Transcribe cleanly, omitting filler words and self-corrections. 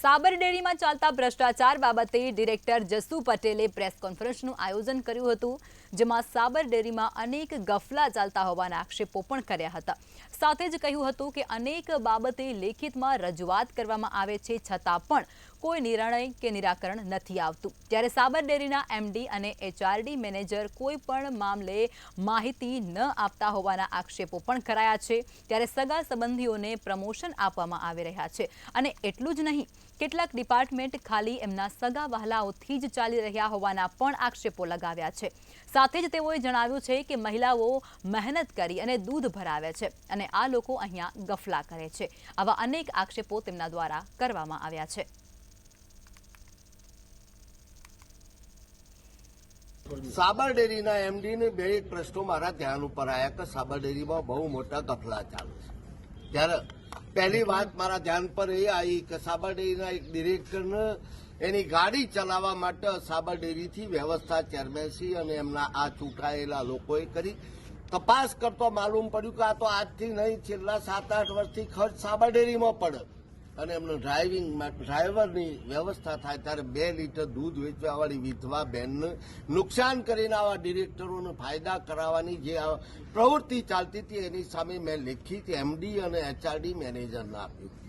સાબર ડેરીમાં ચાલતા ભ્રષ્ટાચાર બાબતે ડિરેક્ટર જસુ પટેલે પ્રેસ કોન્ફરન્સનું આયોજન કર્યું હતું, જેમાં સાબર ડેરીમાં અનેક ગફલા ચાલતા હોવાના આક્ષેપો પણ કર્યા હતા। સાથે જ કહ્યું હતું કે અનેક બાબતે લેખિતમાં રજૂઆત કરવામાં આવે છે, છતાં પણ કોઈ નિર્ણય કે નિરાકરણ નથી આવતું। ત્યારે સાબર ડેરીના એમડી અને એચઆરડી મેનેજર કોઈ પણ મામલે માહિતી ન આપતા હોવાના આક્ષેપો પણ કરાયા છે। ત્યારે સગા સંબંધીઓને પ્રમોશન આપવામાં આવી રહ્યા છે અને એટલું જ નહીં, કેટલાક ડિપાર્ટમેન્ટ ખાલી એમના સગા વહાલાઓથી જ ચાલી રહ્યા હોવાના પણ આક્ષેપો લગાવ્યા છે। સાથે જ તેઓએ જણાવ્યું છે કે મહિલાઓ મહેનત કરી અને દૂધ ભરાવે છે અને આ લોકો અહીંયા ગફલા કરે છે। આવા અનેક આક્ષેપો તેમના દ્વારા કરવામાં આવ્યા છે। સાબર ડેરીના એમડીને બે એક પ્રશ્નો મારા ધ્યાન ઉપર આવ્યા કે સાબર ડેરીમાં બહુ મોટા ગફલા ચાલુ છે। ત્યારે પહેલી વાત મારા ધ્યાન પર એ આવી કે સાબર ડેરીના એક ડિરેક્ટરને એની ગાડી ચલાવવા માટે સાબર ડેરીથી વ્યવસ્થા ચેરમેનશ્રી અને એમના આ ચૂંટાયેલા લોકોએ કરી તપાસ કરતો માલુમ પડ્યું કે આ તો આજથી નહીં, છેલ્લા 7-8 વર્ષથી ખર્ચ સાબર ડેરીમાં પડે અને એમને ડ્રાઈવરની વ્યવસ્થા થાય ત્યારે 2 લીટર દૂધ વેચવાવાળી વિધવા બહેનને નુકસાન કરીને આવા ડિરેક્ટરોને ફાયદા કરાવવાની જે પ્રવૃત્તિ ચાલતી હતી એની સામે મેં લેખિત એમડી અને એચઆરડી મેનેજરને આપ્યું।